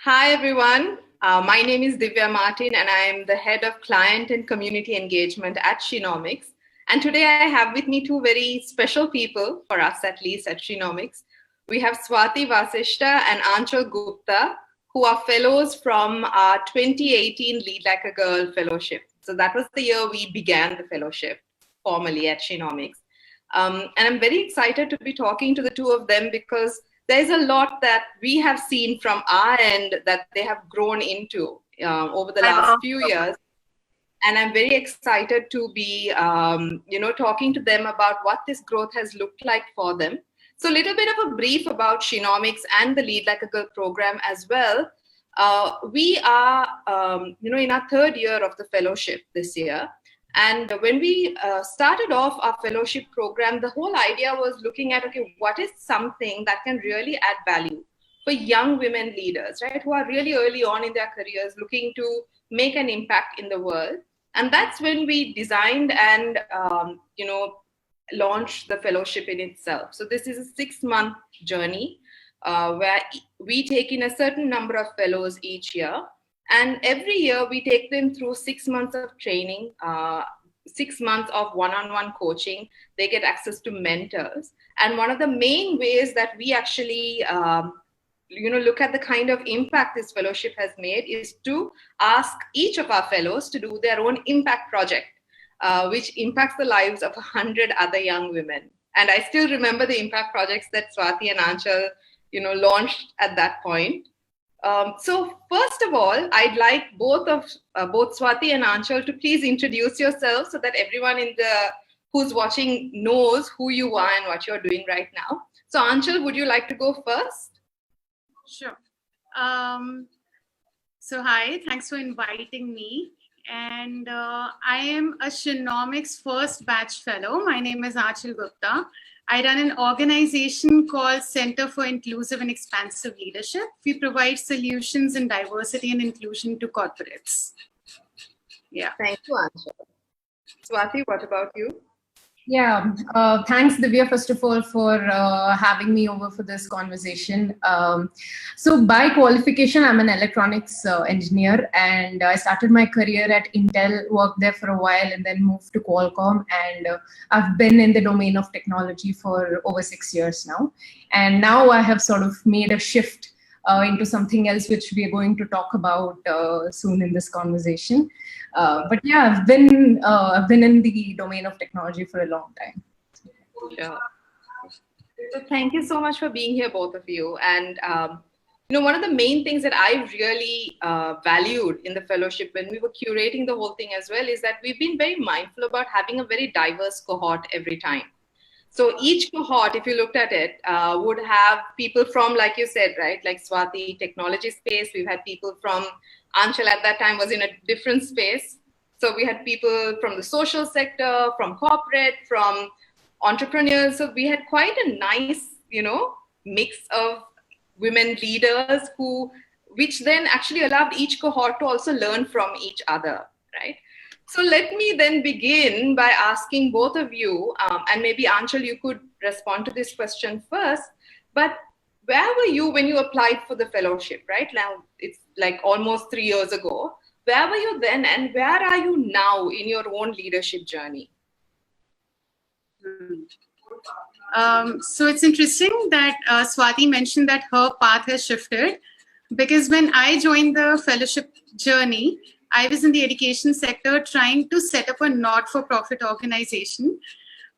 Hi, everyone. My name is Divya Martin, and I am the head of client and community engagement at Shenomics. And today I have with me two very special people, for us at least at Shenomics. We have Swati Vasishta and Anchal Gupta, who are fellows from our 2018 Lead Like a Girl fellowship. So that was the year we began the fellowship formally at Shenomics. And I'm very excited to be talking to the two of them because there's a lot that we have seen from our end that they have grown into over the last few years. And I'm very excited to be, talking to them about what this growth has looked like for them. So a little bit of a brief about Shenomics and the Lead Like a Girl program as well. We are, in our third year of the fellowship this year. And when we started off our fellowship program, the whole idea was looking at, okay, what is something that can really add value for young women leaders, right, who are really early on in their careers looking to make an impact in the world. And that's when we designed and, launched the fellowship in itself. So this is a 6-month journey where we take in a certain number of fellows each year. And every year we take them through 6 months of training, 6 months of one-on-one coaching. They get access to mentors. And one of the main ways that we actually, look at the kind of impact this fellowship has made is to ask each of our fellows to do their own impact project, which impacts the lives of 100 other young women. And I still remember the impact projects that Swati and Anchal, launched at that point. So first of all, I'd like both Swati and Anchal to please introduce yourselves so that everyone who's watching knows who you are and what you're doing right now. So Anchal, would you like to go first? Sure. So hi, thanks for inviting me. And I am a Shenomics first batch fellow. My name is Anchal Gupta. I run an organization called Center for Inclusive and Expansive Leadership. We provide solutions in diversity and inclusion to corporates. Yeah. Thank you, Anchal. Swati, what about you? Yeah, thanks, Divya, first of all, for having me over for this conversation. So by qualification, I'm an electronics engineer, and I started my career at Intel, worked there for a while, and then moved to Qualcomm. And I've been in the domain of technology for over 6 years now. And now I have sort of made a shift into something else, which we are going to talk about soon in this conversation. But yeah, I've been in the domain of technology for a long time. Sure. So thank you so much for being here, both of you. And one of the main things that I really valued in the fellowship when we were curating the whole thing as well is that we've been very mindful about having a very diverse cohort every time. So each cohort, if you looked at it, would have people from, like you said, right, like Swati, technology space. We've had people from, Anchal at that time was in a different space. So we had people from the social sector, from corporate, from entrepreneurs. So we had quite a nice, mix of women leaders which then actually allowed each cohort to also learn from each other, right? So let me then begin by asking both of you, and maybe Anchal, you could respond to this question first, but where were you when you applied for the fellowship, right? Now, it's like almost 3 years ago. Where were you then, and where are you now in your own leadership journey? So it's interesting that Swati mentioned that her path has shifted, because when I joined the fellowship journey, I was in the education sector trying to set up a not-for-profit organization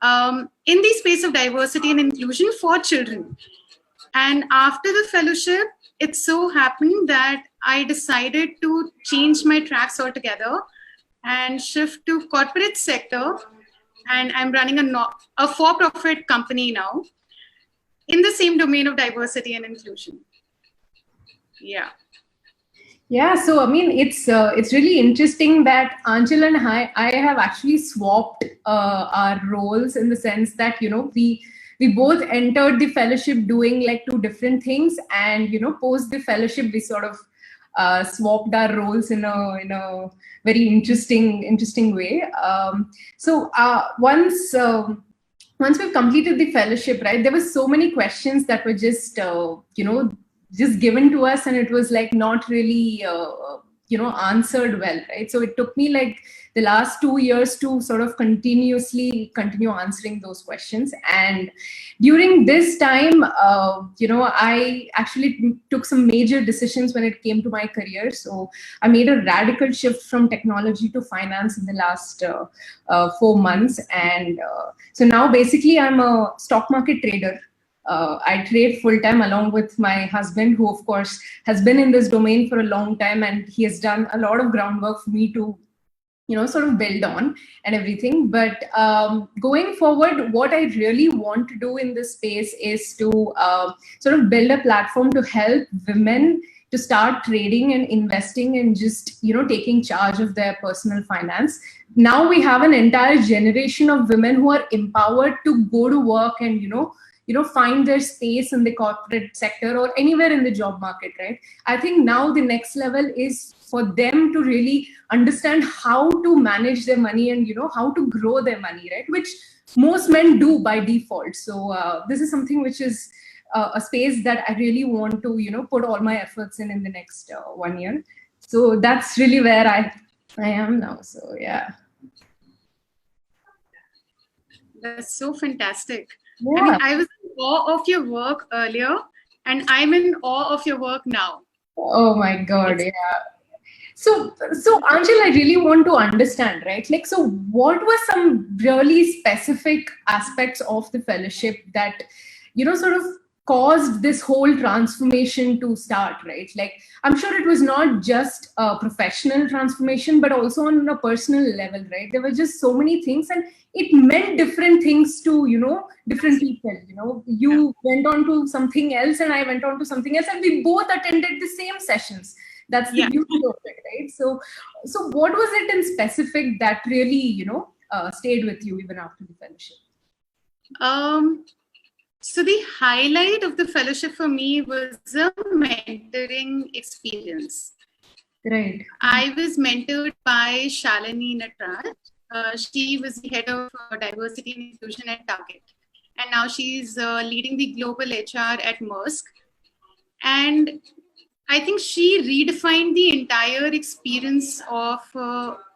in the space of diversity and inclusion for children. And after the fellowship, it so happened that I decided to change my tracks altogether and shift to corporate sector. And I'm running a for-profit company now in the same domain of diversity and inclusion. Yeah. Yeah, so I mean, it's really interesting that Anchal and I have actually swapped our roles in the sense that, we both entered the fellowship doing like two different things, and, post the fellowship, we sort of swapped our roles in a very interesting way. So once we've completed the fellowship, right, there were so many questions that were just, just given to us, and it was like not really answered well, right? So it took me like the last 2 years to sort of continue answering those questions. And during this time, I actually took some major decisions when it came to my career. So I made a radical shift from technology to finance in the last 4 months. And so now basically I'm a stock market trader. I trade full time along with my husband, who of course has been in this domain for a long time, and he has done a lot of groundwork for me to, sort of build on and everything. But going forward, what I really want to do in this space is to sort of build a platform to help women to start trading and investing and just, taking charge of their personal finance. Now we have an entire generation of women who are empowered to go to work and, find their space in the corporate sector or anywhere in the job market, right? I think now the next level is for them to really understand how to manage their money and, how to grow their money, right? Which most men do by default. So this is something which is a space that I really want to, put all my efforts in the next 1 year. So that's really where I am now. So yeah. That's so fantastic. Yeah. I mean, I was in awe of your work earlier, and I'm in awe of your work now. Oh my God, yeah. So Anjal, I really want to understand, right? Like, so what were some really specific aspects of the fellowship that, sort of caused this whole transformation to start, right? Like, I'm sure it was not just a professional transformation, but also on a personal level, right? There were just so many things, and it meant different things to, different people. You went on to something else and I went on to something else, and we both attended the same sessions. That's the beauty of it, right? So what was it in specific that really, stayed with you even after the fellowship? So the highlight of the fellowship for me was a mentoring experience. Right. I was mentored by Shalini Natraj. She was the head of diversity and inclusion at Target. And now she's leading the global HR at Maersk. And I think she redefined the entire experience of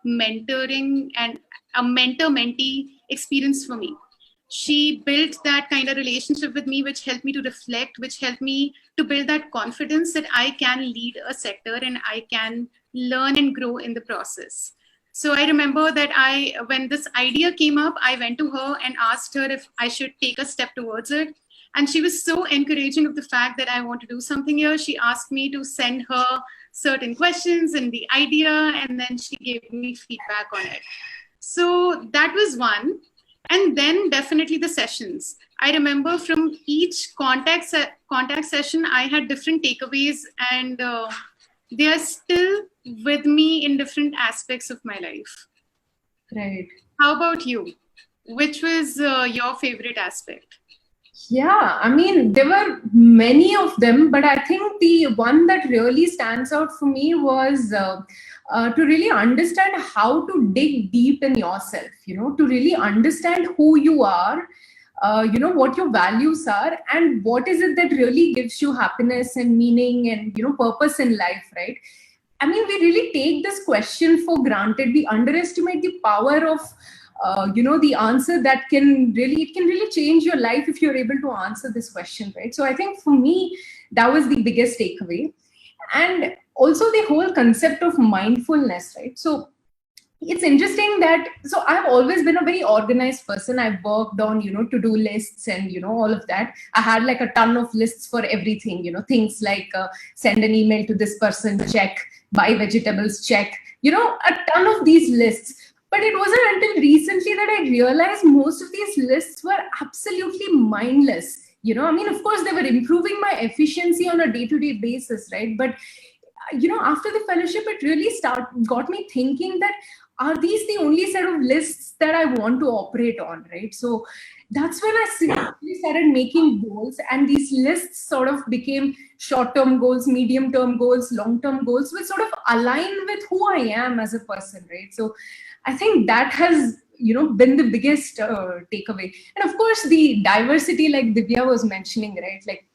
mentoring and a mentor-mentee experience for me. She built that kind of relationship with me, which helped me to reflect, which helped me to build that confidence that I can lead a sector and I can learn and grow in the process. So I remember that when this idea came up, I went to her and asked her if I should take a step towards it. And she was so encouraging of the fact that I want to do something here. She asked me to send her certain questions and the idea, and then she gave me feedback on it. So that was one. And then definitely the sessions. I remember from each contact session, I had different takeaways, and they are still with me in different aspects of my life. Right. How about you? Which was your favorite aspect? Yeah, I mean, there were many of them, but I think the one that really stands out for me was to really understand how to dig deep in yourself, to really understand who you are, what your values are, and what is it that really gives you happiness and meaning and, purpose in life, right? I mean, we really take this question for granted. We underestimate the power of the answer that can really change your life if you're able to answer this question, right? So I think for me, that was the biggest takeaway. And also the whole concept of mindfulness, right? So it's interesting that, so I've always been a very organized person. I've worked on, to-do lists and, all of that. I had like a ton of lists for everything, things like send an email to this person, check, buy vegetables, check, a ton of these lists. But it wasn't until recently that I realized most of these lists were absolutely mindless. I mean, of course, they were improving my efficiency on a day-to-day basis, right? But, after the fellowship, it really got me thinking that, are these the only set of lists that I want to operate on, right? So that's when I seriously started making goals, and these lists sort of became short-term goals, medium-term goals, long-term goals, which sort of align with who I am as a person, right? So I think that has, been the biggest takeaway. And of course, the diversity, like Divya was mentioning, right? Like,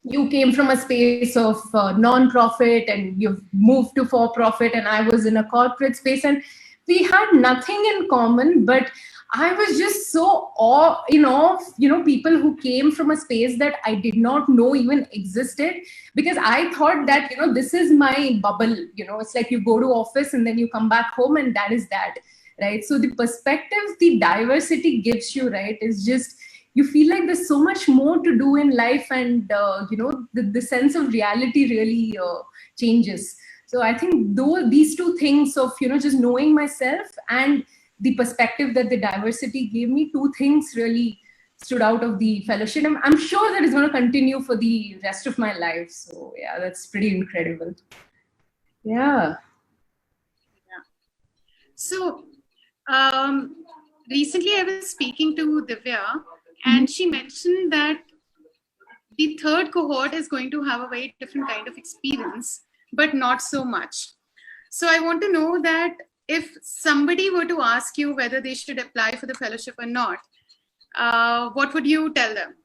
you came from a space of non-profit and you've moved to for-profit, and I was in a corporate space, and we had nothing in common, but I was just so in awe of, people who came from a space that I did not know even existed, because I thought that, this is my bubble. It's like you go to office and then you come back home and that is that, right? So the perspective the diversity gives you, right, is just, you feel like there's so much more to do in life, and the sense of reality really changes. So I think these two things of just knowing myself and the perspective that the diversity gave me, two things really stood out of the fellowship. I'm sure that is going to continue for the rest of my life. So yeah, that's pretty incredible. Yeah. So recently I was speaking to Divya, and she mentioned that the third cohort is going to have a very different kind of experience, but not so much. So I want to know that if somebody were to ask you whether they should apply for the fellowship or not, what would you tell them?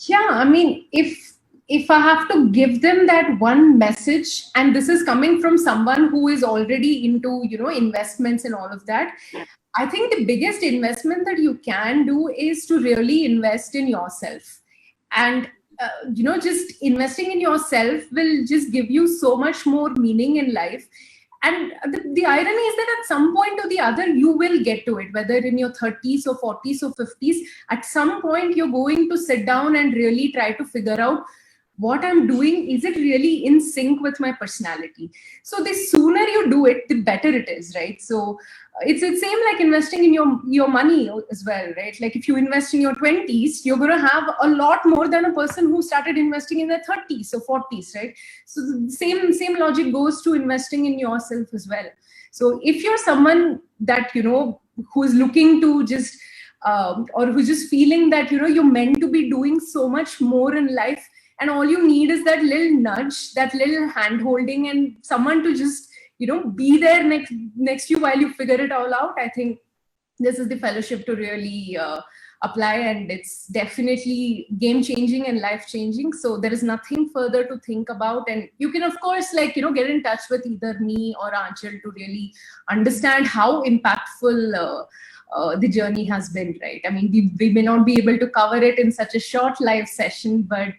Yeah, I mean, if I have to give them that one message, and this is coming from someone who is already into, investments and all of that, I think the biggest investment that you can do is to really invest in yourself. And, just investing in yourself will just give you so much more meaning in life. And the irony is that at some point or the other, you will get to it, whether in your 30s or 40s or 50s. At some point, you're going to sit down and really try to figure out what I'm doing. Is it really in sync with my personality? So the sooner you do it, the better it is, right? So it's the same like investing in your money as well, right? Like if you invest in your 20s, you're going to have a lot more than a person who started investing in their 30s or 40s, right? So the same logic goes to investing in yourself as well. So if you're someone that, who's looking to just or who's just feeling that, you're meant to be doing so much more in life, and all you need is that little nudge, that little hand holding, and someone to just, be there next to you while you figure it all out, I think this is the fellowship to really apply, and it's definitely game changing and life changing. So there is nothing further to think about, and you can of course get in touch with either me or Anchal to really understand how impactful the journey has been, right? I mean, we may not be able to cover it in such a short live session, but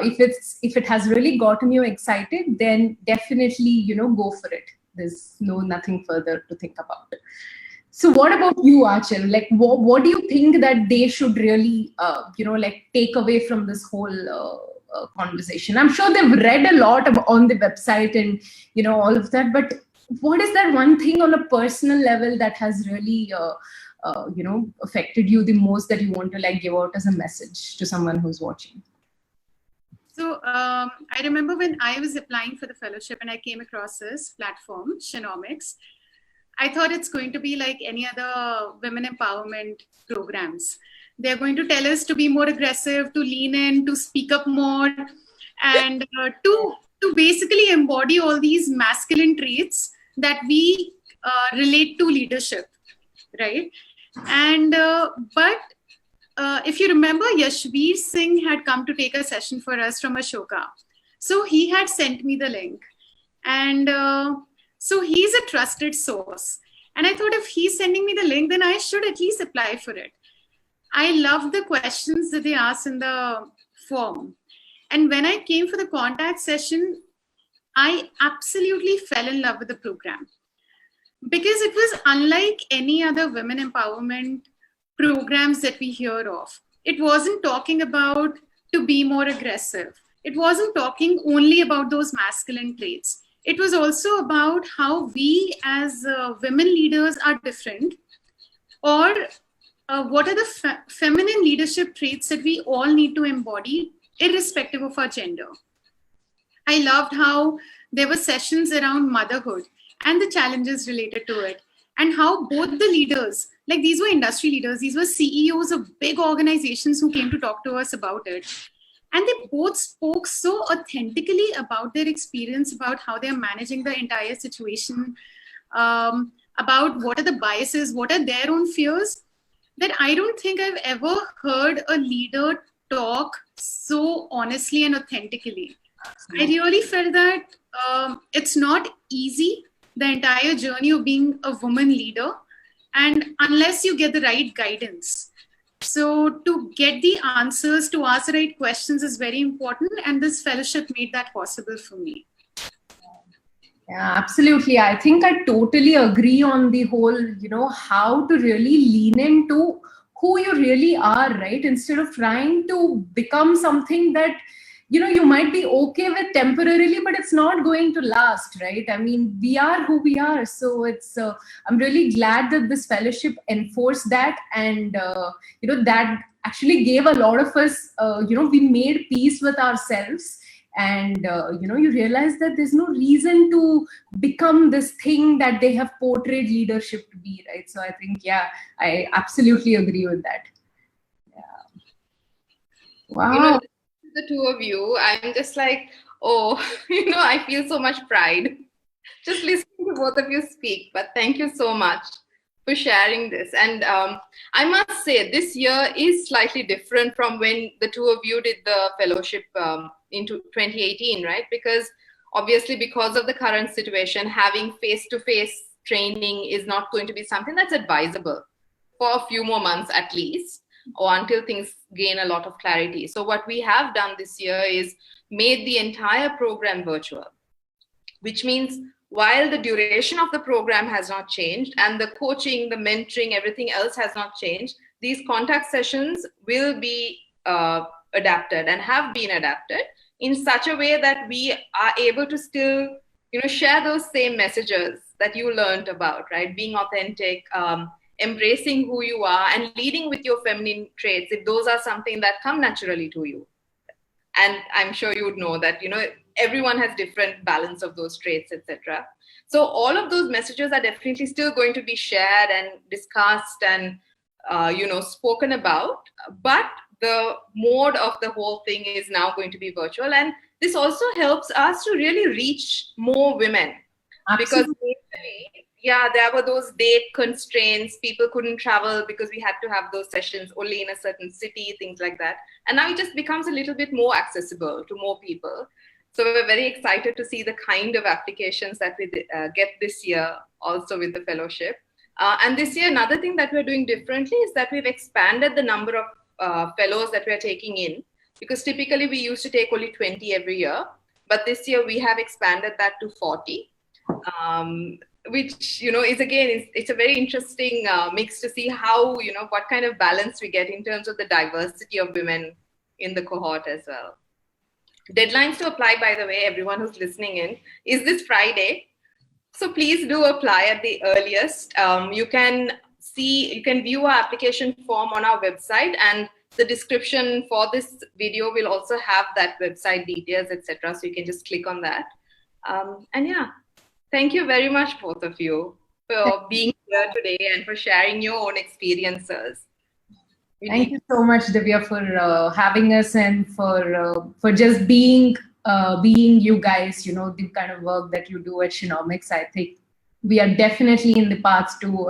if it has really gotten you excited, then definitely go for it. There's nothing further to think about. So what about you, Achal? Like, what do you think that they should really take away from this whole conversation? I'm sure they've read a lot on the website and all of that, but what is that one thing on a personal level that has really affected you the most, that you want to give out as a message to someone who's watching? So I remember when I was applying for the fellowship and I came across this platform, Shenomics, I thought it's going to be like any other women empowerment programs. They're going to tell us to be more aggressive, to lean in, to speak up more, and to basically embody all these masculine traits that we relate to leadership, right? And but if you remember, Yashveer Singh had come to take a session for us from Ashoka. So he had sent me the link. And so he's a trusted source. And I thought if he's sending me the link, then I should at least apply for it. I love the questions that they asked in the form. And when I came for the contact session, I absolutely fell in love with the program, because it was unlike any other women empowerment programs that we hear of. It wasn't talking about to be more aggressive. It wasn't talking only about those masculine traits. It was also about how we as women leaders are different, or what are the feminine leadership traits that we all need to embody irrespective of our gender. I loved how there were sessions around motherhood and the challenges related to it, and how both the leaders, like these were industry leaders, these were CEOs of big organizations who came to talk to us about it. And they both spoke so authentically about their experience, about how they're managing the entire situation, about what are the biases, what are their own fears, that I don't think I've ever heard a leader talk so honestly and authentically. I really felt that it's not easy, the entire journey of being a woman leader, and unless you get the right guidance. So to get the answers, to ask the right questions is very important, and this fellowship made that possible for me. Yeah, absolutely. I think I totally agree on the whole, how to really lean into who you really are, right? Instead of trying to become something that, you might be okay with temporarily, but it's not going to last, right? I mean, we are who we are. So I'm really glad that this fellowship enforced that. And, that actually gave a lot of us, we made peace with ourselves. And you realize that there's no reason to become this thing that they have portrayed leadership to be, right? So I think, yeah, I absolutely agree with that. Yeah. Wow. The two of you, I'm just like, oh, I feel so much pride just listening to both of you speak. But thank you so much for sharing this. And I must say, this year is slightly different from when the two of you did the fellowship into 2018, right? Because obviously, because of the current situation, having face-to-face training is not going to be something that's advisable for a few more months at least, or until things gain a lot of clarity. So what we have done this year is made the entire program virtual, which means while the duration of the program has not changed and the coaching, the mentoring, everything else has not changed, these contact sessions will be adapted and have been adapted in such a way that we are able to still, share those same messages that you learned about, right? Being authentic, embracing who you are, and leading with your feminine traits, if those are something that come naturally to you. And I'm sure you would know that, everyone has different balance of those traits, etc. So all of those messages are definitely still going to be shared and discussed and, spoken about. But the mode of the whole thing is now going to be virtual. And this also helps us to really reach more women. Absolutely. Because yeah, there were those date constraints. People couldn't travel because we had to have those sessions only in a certain city, things like that. And now it just becomes a little bit more accessible to more people. So we're very excited to see the kind of applications that we get this year also with the fellowship. And this year, another thing that we're doing differently is that we've expanded the number of fellows that we're taking in, because typically we used to take only 20 every year. But this year we have expanded that to 40. Which is again, it's a very interesting mix to see how, what kind of balance we get in terms of the diversity of women in the cohort as well. Deadlines to apply, by the way, everyone who's listening in, is this Friday. So please do apply at the earliest. You can view our application form on our website, and the description for this video will also have that website details, etc. So you can just click on that. And yeah, thank you very much, both of you, for being here today and for sharing your own experiences. Thank you so much, Divya, for having us and for just being you guys. The kind of work that you do at Shenomics. I think we are definitely in the path to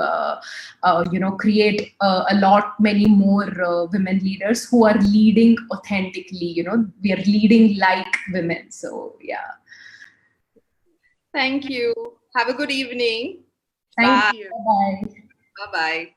create many more women leaders who are leading authentically. We are leading like women. So yeah. Thank you. Have a good evening. Thank you. Bye-bye.